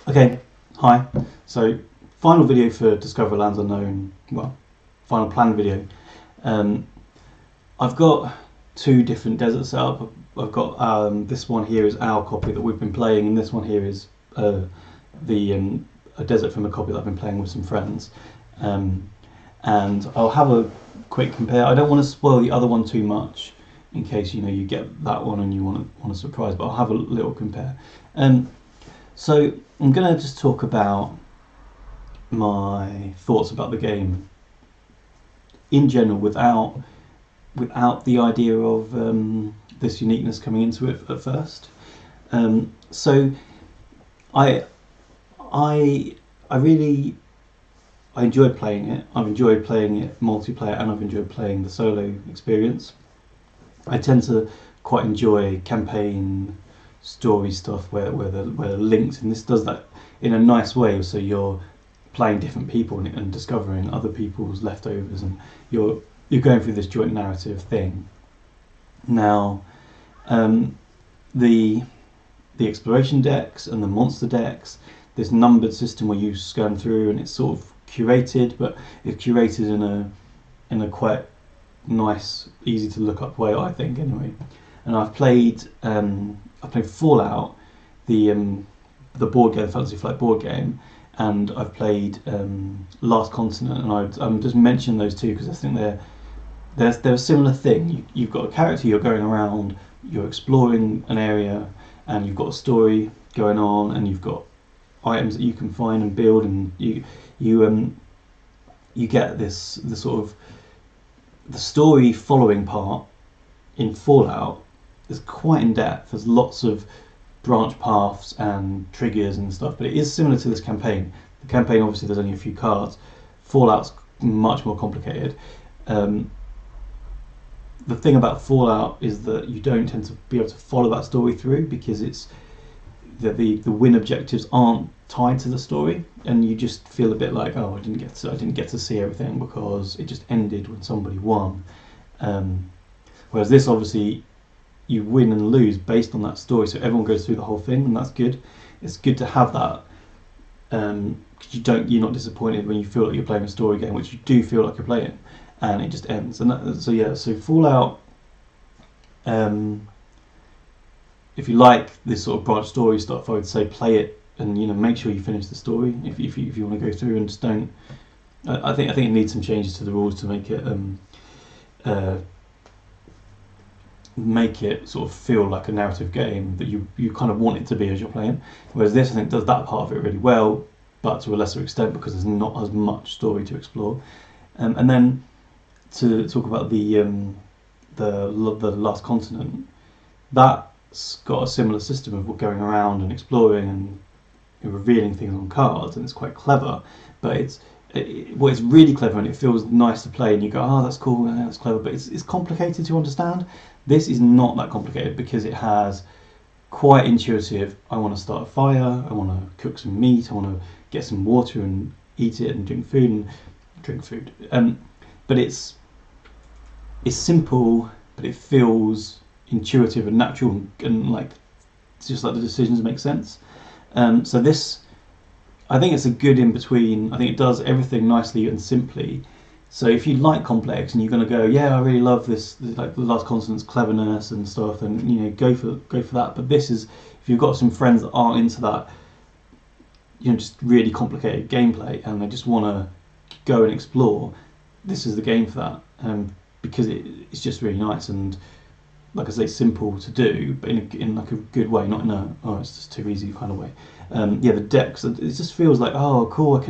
Okay, hi. So, final video for Discover Lands Unknown. Well, final plan video. Um, I've got two different deserts set up. I've got this one here is our copy that we've been playing, and this one here is the a desert from a copy that I've been playing with some friends. Um, and I'll have a quick compare. I don't want to spoil the other one too much, in case you get that one and you want a surprise. But I'll have a little compare. So I'm going to just talk about my thoughts about the game in general, without the idea of this uniqueness coming into it at first. So I I I really I enjoyed playing it. I've enjoyed playing it multiplayer, and I've enjoyed playing the solo experience. I tend to quite enjoy campaign story stuff where they're linked, and this does that in a nice way. So you're playing different people and discovering other people's leftovers, and you're going through this joint narrative thing. Now, the the exploration decks and the monster decks, this numbered system where you scan through, and it's sort of curated, but it's curated in a quite nice, easy to look up way, I think, anyway. And I've played Fallout, the board game, Fantasy Flight board game, and I've played Last Continent, and I'm just mentioning those two because I think they're a similar thing. You've got a character, you're going around, you're exploring an area, and you've got a story going on, and you've got items that you can find and build, and you get this the sort of the story following part in Fallout is quite in depth. There's lots of branch paths and triggers and stuff, but it is similar to this campaign. The campaign, obviously, there's only a few cards. Fallout's much more complicated. The thing about Fallout is that you don't tend to be able to follow that story through because it's the win objectives aren't tied to the story, and you just feel a bit like, oh, I didn't get to see everything because it just ended when somebody won. Whereas this, obviously, you win and lose based on that story, so everyone goes through the whole thing, and that's good. It's good to have that because you're not disappointed when you feel like you're playing a story game, which you do feel like you're playing, and it just ends. And so Fallout. If you like this sort of branch story stuff, I would say play it, and make sure you finish the story if you want to go through, and just don't. I think it needs some changes to the rules to make it sort of feel like a narrative game that you kind of want it to be as you're playing. Whereas this, I think, does that part of it really well, but to a lesser extent because there's not as much story to explore. And then to talk about the Last Continent, that's got a similar system of going around and exploring and revealing things on cards, and it's quite clever. But it's really clever, and it feels nice to play, and you go, oh, that's cool, that's clever, but it's complicated to understand. This is not that complicated because it has quite intuitive, I want to start a fire, I want to cook some meat, I want to get some water and eat it and drink food. But it's simple, but it feels intuitive and natural, and like it's just like the decisions make sense. So this, I think it's a good in between. I think it does everything nicely and simply. So if you like complex and you're going to go, yeah, I really love this, like the Last Continent's cleverness and stuff, and go for that. But this is, if you've got some friends that aren't into that, just really complicated gameplay, and they just want to go and explore, this is the game for that. Because it's just really nice and, like I say, simple to do, but in like a good way, not in a it's just too easy kind of way. The decks, it just feels like, oh, cool,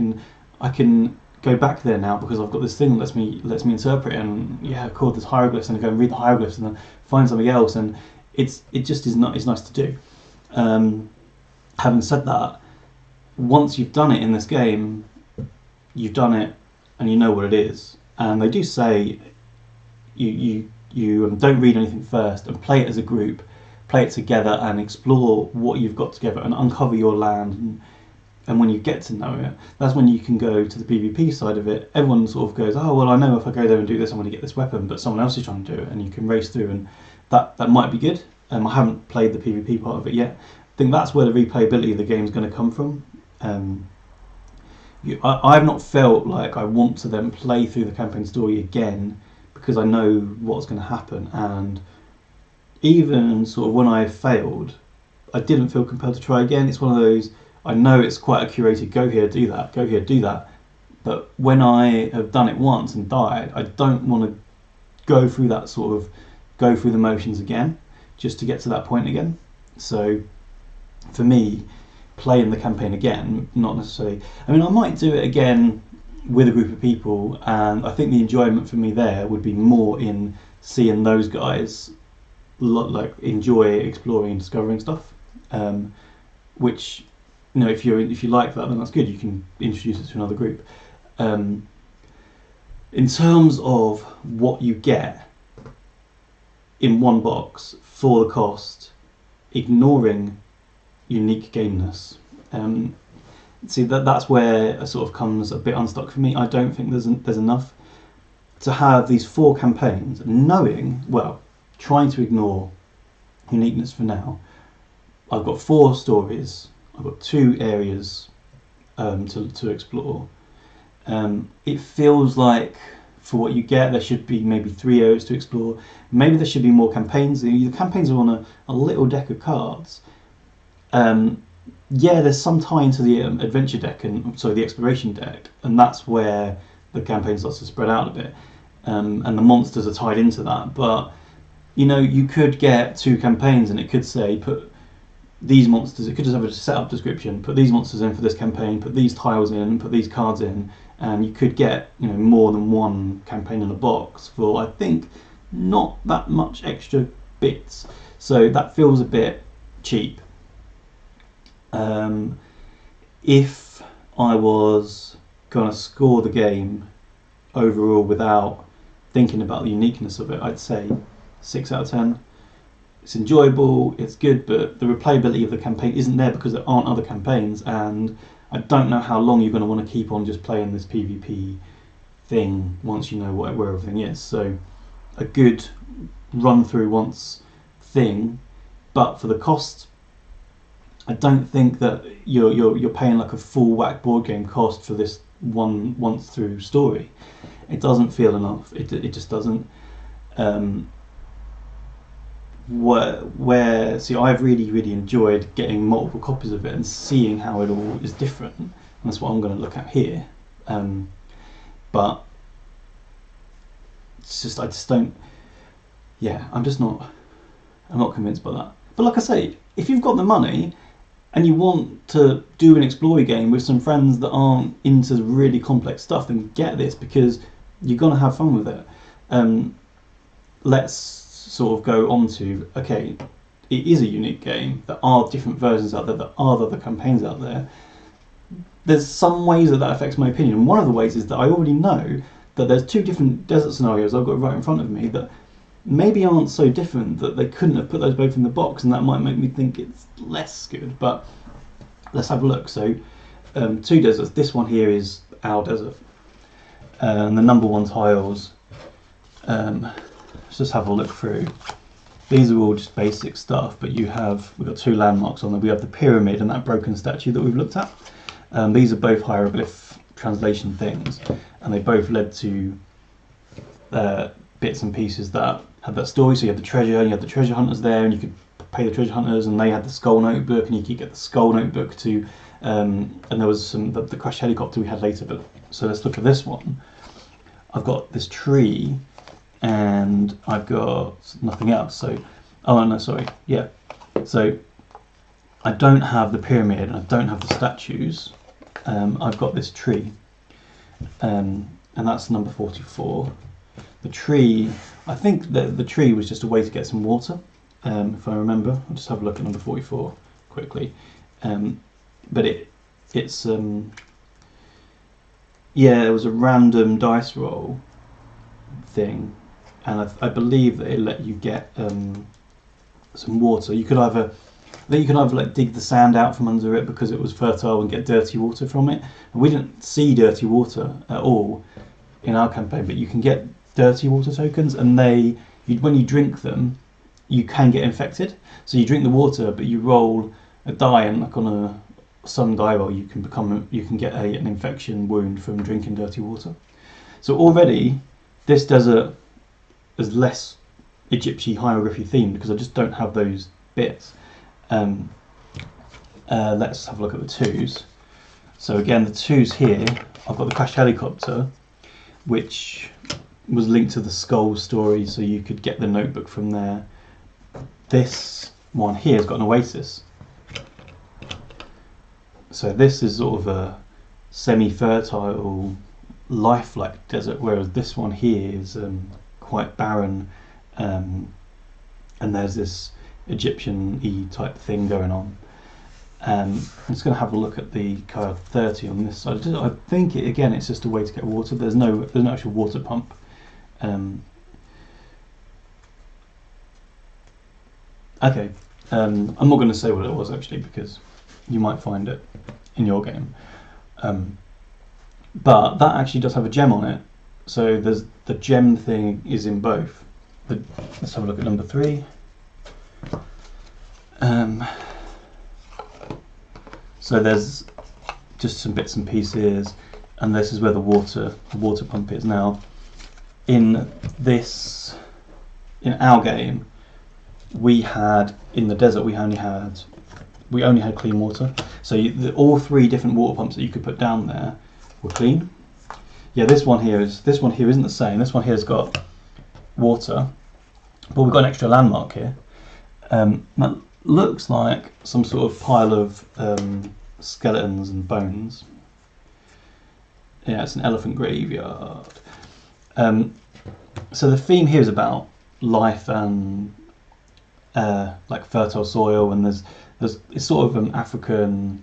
I can go back there now because I've got this thing that lets me interpret, and yeah, cool, there's hieroglyphs, and I go and read the hieroglyphs and then find something else, and it just is not, it's nice to do. Having said that, once you've done it in this game, you've done it and you know what it is. And they do say you don't read anything first, and play it as a group, play it together, and explore what you've got together, and uncover your land. And when you get to know it, that's when you can go to the PvP side of it. Everyone sort of goes, oh, well, I know if I go there and do this, I'm going to get this weapon, but someone else is trying to do it, and you can race through, and that might be good. I haven't played the PvP part of it yet. I think that's where the replayability of the game is going to come from. Um, I've not felt like I want to then play through the campaign story again because I know what's going to happen. And even sort of when I failed, I didn't feel compelled to try again. It's one of those, I know it's quite a curated, go here, do that, go here, do that. But when I have done it once and died, I don't want to go through that sort of, go through the motions again, just to get to that point again. So for me, playing the campaign again, not necessarily, I mean, I might do it again with a group of people, and I think the enjoyment for me there would be more in seeing those guys like enjoy exploring and discovering stuff, which, you know, if you like that, then that's good. You can introduce it to another group. In terms of what you get in one box for the cost, ignoring unique gameness, see that's where it sort of comes a bit unstuck for me. I don't think there's enough to have these 4 campaigns, knowing, well, trying to ignore uniqueness for now. I've got 4 stories. I've got 2 areas to explore. It feels like for what you get, there should be maybe 3 areas to explore. Maybe there should be more campaigns. The campaigns are on a little deck of cards. Yeah, there's some tie into the adventure deck the exploration deck, and that's where the campaign starts to spread out a bit, and the monsters are tied into that. But you know, you could get 2 campaigns, and it could say put these monsters. It could just have a setup description. Put these monsters in for this campaign. Put these tiles in. Put these cards in, and you could get, you know, more than 1 campaign in a box for, I think, not that much extra bits. So that feels a bit cheap. If I was going to score the game overall without thinking about the uniqueness of it, I'd say 6 out of 10. It's enjoyable, it's good, but the replayability of the campaign isn't there because there aren't other campaigns, and I don't know how long you're going to want to keep on just playing this PvP thing once you know where everything is. So a good run through once thing, but for the cost, I don't think that you're paying like a full whack board game cost for this one once through story. It doesn't feel enough. It just doesn't. Where see, I've really enjoyed getting multiple copies of it and seeing how it all is different, and that's what I'm going to look at here. But it's just, I just don't. Yeah, I'm not convinced by that. But like I say, if you've got the money and you want to do an Explorer game with some friends that aren't into really complex stuff, then get this, because you're going to have fun with it. Let's sort of go on to, okay, it is a unique game. There are different versions out there. There are other campaigns out there. There's some ways that affects my opinion. And one of the ways is that I already know that there's 2 different desert scenarios I've got right in front of me that maybe aren't so different that they couldn't have put those both in the box, and that might make me think it's less good. But let's have a look. So 2 deserts. This one here is our desert, and the number 1 tiles, let's just have a look through. These are all just basic stuff, but we've got 2 landmarks on there. We have the pyramid and that broken statue that we've looked at. These are both hieroglyph translation things, and they both led to bits and pieces that had that story. So you had the treasure, and you had the treasure hunters there, and you could pay the treasure hunters, and they had the skull notebook, and you could get the skull notebook too. And there was the crashed helicopter we had later. But so let's look at this one. I've got this tree, and I've got nothing else. So, oh no, sorry, yeah. So I don't have the pyramid, and I don't have the statues. I've got this tree, and that's number 44. The tree, I think that the tree was just a way to get some water, if I remember. I'll just have a look at number 44 quickly. But it's yeah, it was a random dice roll thing, and I believe that it let you get some water. You could either like dig the sand out from under it because it was fertile and get dirty water from it. And we didn't see dirty water at all in our campaign, but you can get dirty water tokens, and when you drink them, you can get infected. So you drink the water, but you roll a die, and like on a some die well, you can get an infection wound from drinking dirty water. So already this desert is less Egyptian hieroglyphy themed because I just don't have those bits. Let's have a look at the twos. So again, the twos here, I've got the crashed helicopter, which was linked to the Skull story, so you could get the notebook from there. This one here has got an oasis. So this is sort of a semi-fertile, lifelike desert, whereas this one here is quite barren, and there's this Egyptian-y type thing going on. I'm just going to have a look at the card 30 on this side. I think it's just a way to get water. There's no actual water pump. Okay, I'm not going to say what it was actually because you might find it in your game. But that actually does have a gem on it. So there's the gem thing is in both. Let's have a look at number 3. So there's just some bits and pieces, and this is where the water pump is. Now, in our game, we had in the desert we only had clean water. So all 3 different water pumps that you could put down there were clean. Yeah, this one here isn't the same. This one here has got water, but we've got an extra landmark here. That looks like some sort of pile of skeletons and bones. Yeah, it's an elephant graveyard. So the theme here is about life and like fertile soil, and it's sort of an African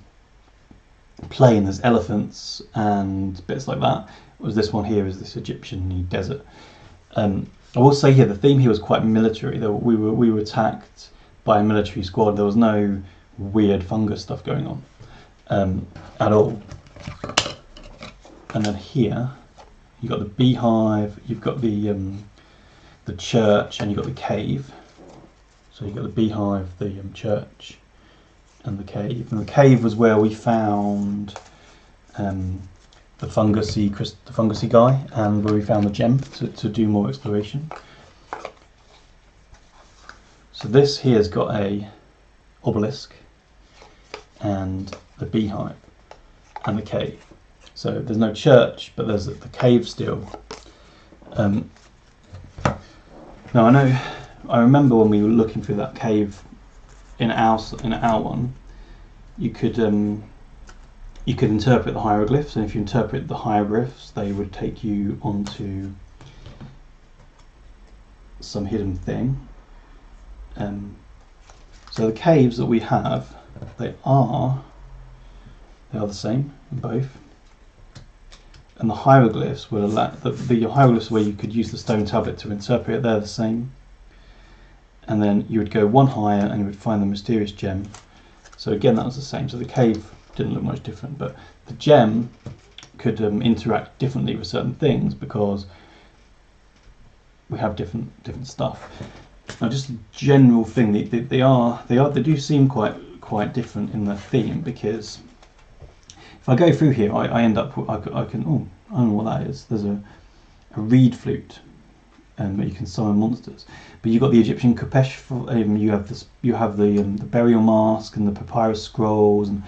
plain. There's elephants and bits like that. Whereas this one here is this Egyptian desert. I will say here the theme here was quite military. We were attacked by a military squad. There was no weird fungus stuff going on at all. And then here you've got the beehive, you've got the church, and you've got the cave. So you've got the beehive, the church, and the cave. And the cave was where we found the fungusy guy, and where we found the gem to do more exploration. So this here's got a obelisk, and the beehive, and the cave. So there's no church, but there's the cave still. Now I remember when we were looking through that cave in our one, you could interpret the hieroglyphs, and if you interpret the hieroglyphs, they would take you onto some hidden thing. So the caves that we have, they are the same in both. And the hieroglyphs will allow the hieroglyphs where you could use the stone tablet to interpret it, they're the same. And then you would go one higher and you would find the mysterious gem. So again, that was the same. So the cave didn't look much different, but the gem could interact differently with certain things because we have different stuff. Now, just a general thing, they do seem quite different in their theme, because if I go through here, I end up I don't know what that is. There's a reed flute, and you can summon monsters. But you've got the Egyptian Kopesh. You have the burial mask and the papyrus scrolls and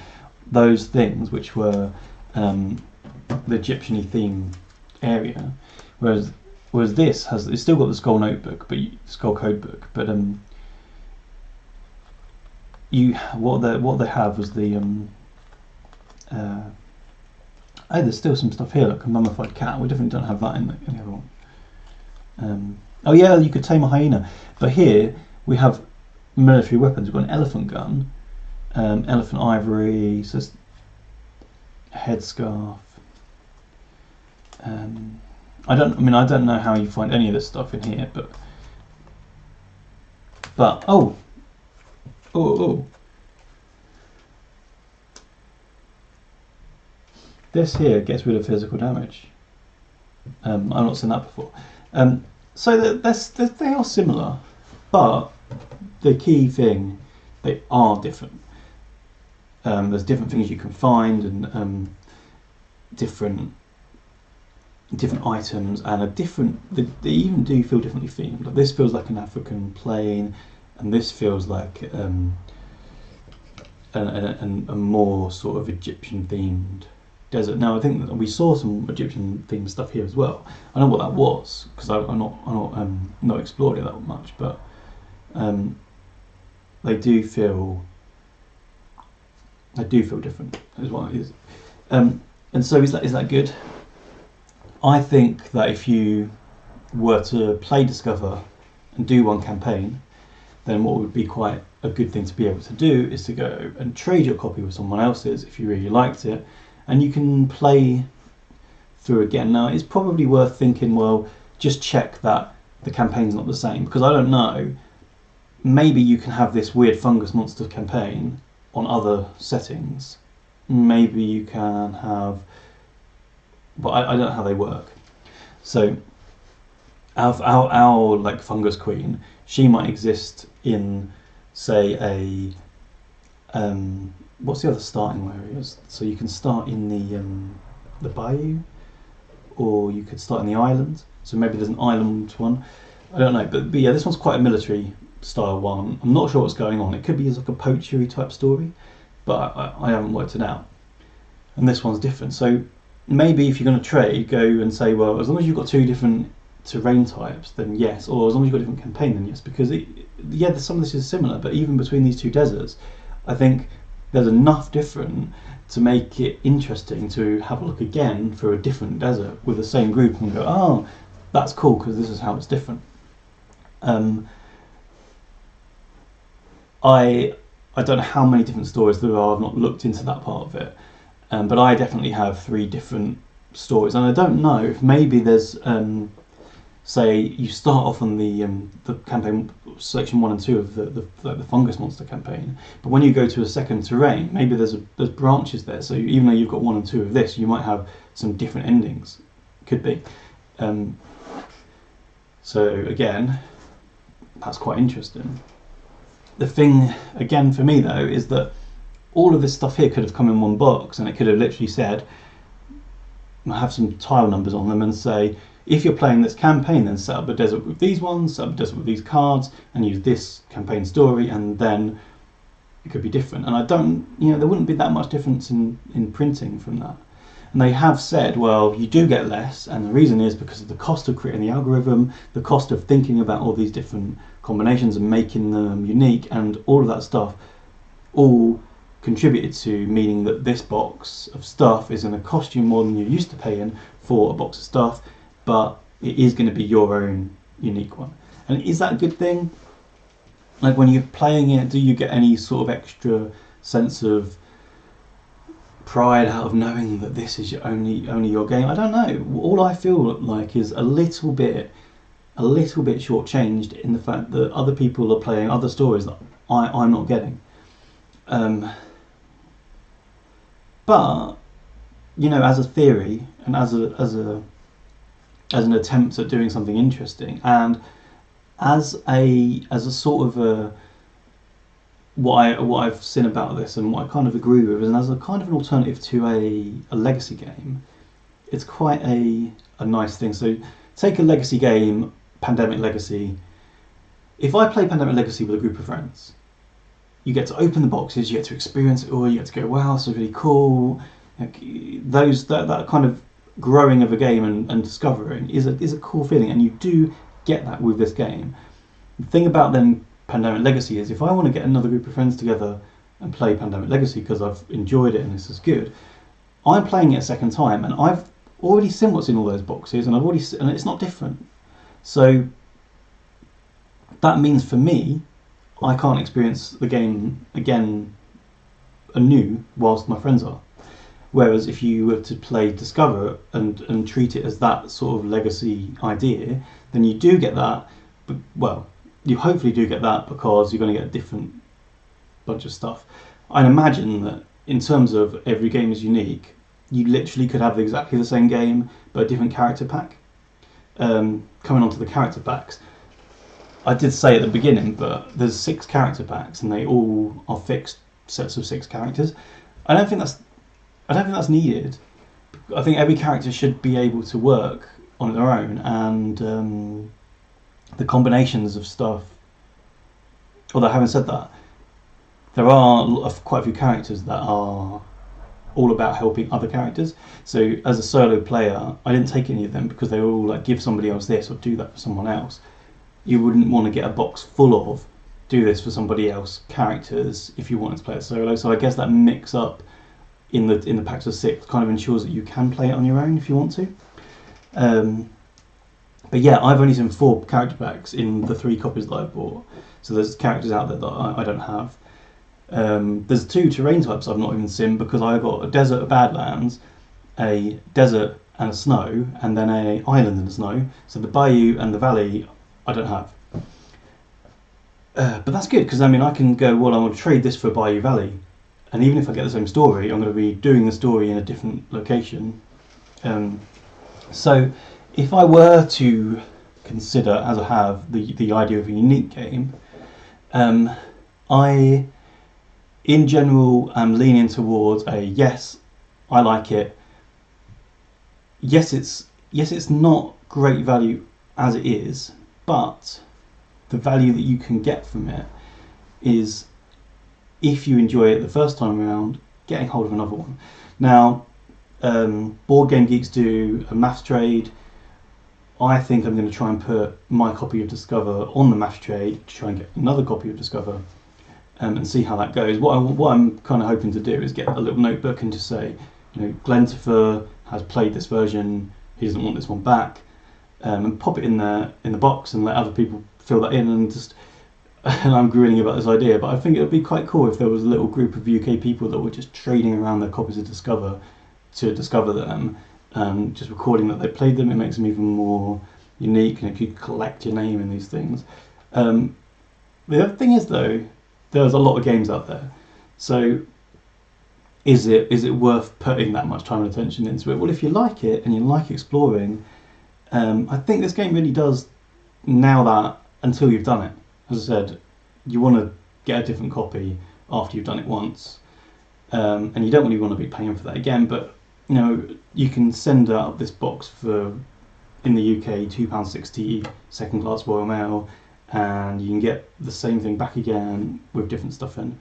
those things, which were the Egyptian-y theme area. Whereas this it's still got the skull notebook, skull code book. But what they have was the there's still some stuff here, like a mummified cat. We definitely don't have that in the other one. Oh yeah, you could tame a hyena. But here we have military weapons. We've got an elephant gun, elephant ivory, says headscarf. I don't know how you find any of this stuff in here, but oh. This here gets rid of physical damage. I've not seen that before. So they are similar, but the key thing, they are different. There's different things you can find, and different items, and they even do feel differently themed. Like this feels like an African plain, and this feels like a more sort of Egyptian themed desert. Now I think that we saw some Egyptian themed stuff here as well. I know what that was because I'm not explored it that much, but they do feel different is what it is. And so is that good? I think that if you were to play Discover and do one campaign, then what would be quite a good thing to be able to do is to go and trade your copy with someone else's if you really liked it, and you can play through again. Now it's probably worth thinking, well, just check that the campaign's not the same, because I don't know, maybe you can have this weird fungus monster campaign on other settings. Maybe you can have, but I don't know how they work. So our like fungus queen, she might exist in, say, a what's the other starting areas? So you can start in the bayou, or you could start in the island. So maybe there's an island one. I don't know, but yeah, this one's quite a military style one. I'm not sure what's going on. It could be like a poachery type story, but I haven't worked it out. And this one's different. So maybe if you're going to trade, go and say, well, as long as you've got two different terrain types, then yes, or as long as you've got a different campaign, then yes, because some of this is similar, but even between these two deserts, I think there's enough different to make it interesting to have a look again for a different desert with the same group and go, oh, that's cool because this is how it's different. I don't know how many different stories there are. I've not looked into that part of it, but I definitely have 3 different stories, and I don't know if maybe there's say you start off on the campaign section 1 and 2 of the fungus monster campaign, but when you go to a second terrain, maybe there's branches there. So even though you've got 1 and 2 of this, you might have some different endings. Could be. So again, that's quite interesting. The thing again for me though is that all of this stuff here could have come in one box, and it could have literally said, have some tile numbers on them and say, if you're playing this campaign, then set up a desert with these ones, set up a desert with these cards, and use this campaign story, and then it could be different. And I don't, there wouldn't be that much difference in printing from that. And they have said, well, you do get less, and the reason is because of the cost of creating the algorithm, the cost of thinking about all these different combinations and making them unique, and all of that stuff all contributed to meaning that this box of stuff is going to cost you more than you're used to paying for a box of stuff, but it is going to be your own unique one. And is that a good thing? Like when you're playing it, do you get any sort of extra sense of pride out of knowing that this is only your game? I don't know. All I feel like is a little bit shortchanged in the fact that other people are playing other stories that I'm not getting. But as a theory and as an attempt at doing something interesting, and as a sort of a what I've seen about this and what I kind of agree with, and as a kind of an alternative to a legacy game, it's quite a nice thing. So take a legacy game, Pandemic Legacy. If I play Pandemic Legacy with a group of friends, you get to open the boxes, you get to experience it all, you get to go, wow, this is really cool. Like, that kind of growing of a game and discovering is a cool feeling, and you do get that with this game. The thing about then Pandemic Legacy is, if I want to get another group of friends together and play Pandemic Legacy because I've enjoyed it and this is good, I'm playing it a second time and I've already seen what's in all those boxes, and and it's not different. So that means for me, I can't experience the game again anew whilst my friends are. Whereas if you were to play Discover and treat it as that sort of legacy idea, then you do get that. But, well, you hopefully do get that because you're going to get a different bunch of stuff. I'd imagine that in terms of every game is unique, you literally could have exactly the same game but a different character pack. Coming on to the character packs, I did say at the beginning, but there's 6 character packs and they all are fixed sets of 6 characters. I don't think that's needed. I think every character should be able to work on their own, and the combinations of stuff. Although having said that, there are quite a few characters that are all about helping other characters. So as a solo player, I didn't take any of them because they were all like give somebody else this or do that for someone else. You wouldn't want to get a box full of do this for somebody else characters if you wanted to play it solo. So I guess that mix up in the packs of 6 kind of ensures that you can play it on your own if you want to. But yeah, I've only seen 4 character packs in the 3 copies that I've bought. So there's characters out there that I don't have. There's 2 terrain types I've not even seen because I got a desert, a badlands, a desert and a snow, and then a island and a snow. So the bayou and the valley I don't have. But that's good because I mean I can go, well, I want to trade this for Bayou Valley, and even if I get the same story, I'm going to be doing the story in a different location. So if I were to consider, as I have, the idea of a unique game, I in general am leaning towards a yes, I like it. Yes, it's not great value as it is, but the value that you can get from it is, if you enjoy it the first time around, getting hold of another one. Now, Board Game Geeks do a maths trade. I think I'm going to try and put my copy of Discover on the maths trade to try and get another copy of Discover, and see how that goes. What I'm kind of hoping to do is get a little notebook and just say, Glentifer has played this version, he doesn't want this one back, and pop it in the box and let other people fill that in, and I'm grilling about this idea, but I think it would be quite cool if there was a little group of UK people that were just trading around their copies of Discover to discover them, just recording that they played them. It makes them even more unique, and if you collect your name in these things. The other thing is, though, there's a lot of games out there, so is it worth putting that much time and attention into it? Well, if you like it and you like exploring, I think this game really does nail that until you've done it. As I said, you want to get a different copy after you've done it once, and you don't really want to be paying for that again. But you can send out this box for, in the UK, £2.60 second class Royal Mail, and you can get the same thing back again with different stuff in.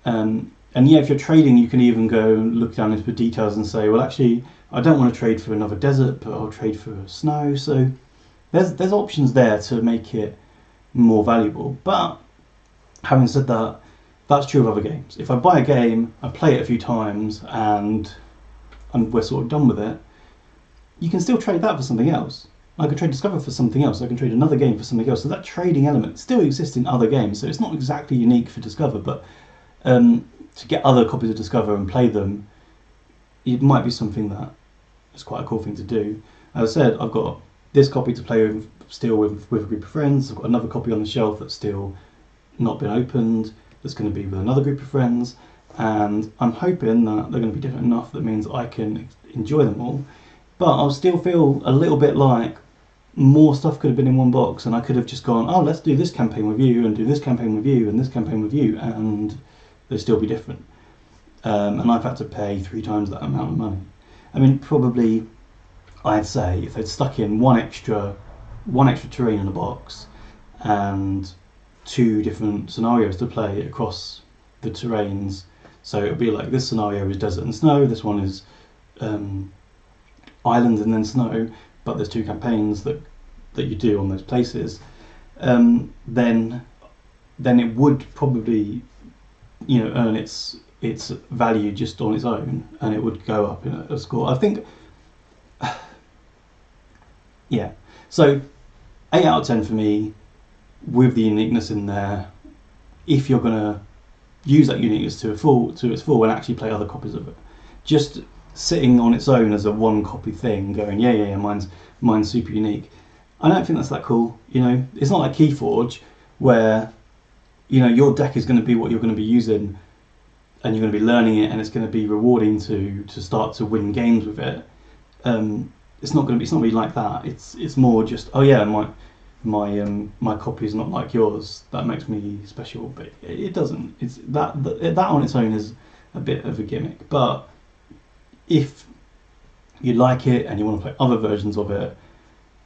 And yeah, if you're trading, you can even go look down into the details and say, well, actually, I don't want to trade for another desert, but I'll trade for snow. So there's options there to make it more valuable. But having said that, that's true of other games. If I buy a game, I play it a few times, and we're sort of done with it, you can still trade that for something else. I could trade Discover for something else. I can trade another game for something else. So that trading element still exists in other games. So it's not exactly unique for Discover, but to get other copies of Discover and play them, it might be something that is quite a cool thing to do. As I said, I've got this copy to play with, still with a group of friends. I've got another copy on the shelf that's still not been opened, that's going to be with another group of friends, and I'm hoping that they're going to be different enough that means I can enjoy them all. But I'll still feel a little bit like more stuff could have been in one box, and I could have just gone, oh, let's do this campaign with you, and do this campaign with you, and this campaign with you, and they'd still be different. And I've had to pay 3 times that amount of money. I mean, probably, I'd say, if they'd stuck in one extra terrain in the box, and 2 different scenarios to play across the terrains. So it would be like, this scenario is desert and snow, this one is island and then snow, but there's 2 campaigns that you do on those places. Then it would probably earn its value just on its own, and it would go up in a score. I think, yeah. So 8 out of 10 for me, with the uniqueness in there. If you're going to use that uniqueness to its full and actually play other copies of it, just sitting on its own as a one copy thing, going yeah, mine's super unique, I don't think that's that cool. It's not like Keyforge, where your deck is going to be what you're going to be using, and you're going to be learning it, and it's going to be rewarding to start to win games with it. It's not going to be like that. It's more just, oh yeah, my copy is not like yours. That makes me special, but it doesn't. It's that on its own is a bit of a gimmick. But if you like it and you want to play other versions of it,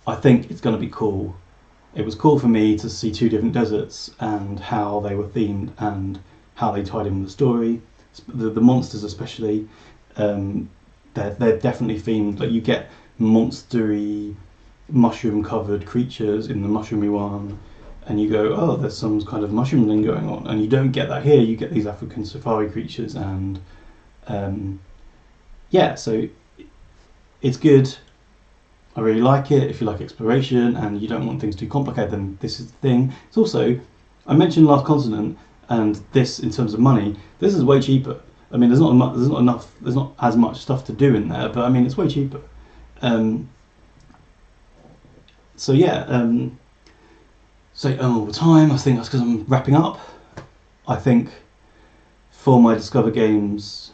I think it's going to be cool. It was cool for me to see two different deserts and how they were themed and how they tied in with the story. The monsters especially, they're definitely themed. Like you get monstery, mushroom-covered creatures in the mushroomy one, and you go, oh, there's some kind of mushroom thing going on, and you don't get that here. You get these African safari creatures, and yeah, so it's good. I really like it. If you like exploration and you don't want things too complicated, then this is the thing. It's also, I mentioned Last Continent, and this in terms of money, this is way cheaper. I mean, there's not as much stuff to do in there, but I mean, it's way cheaper. So yeah, so all the time. I think that's because I'm wrapping up. I think for my Discover Games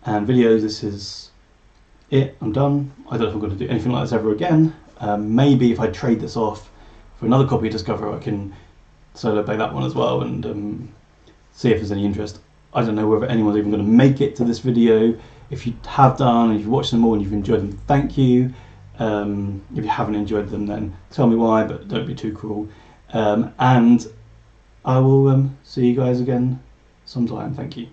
and videos, this is it. I'm done. I don't know if I'm going to do anything like this ever again. Maybe if I trade this off for another copy of Discover, I can solo play that one as well and see if there's any interest. I don't know whether anyone's even going to make it to this video. If you have done and you've watched them all and you've enjoyed them, thank you. If you haven't enjoyed them, then tell me why, but don't be too cruel. And I will see you guys again sometime. Thank you.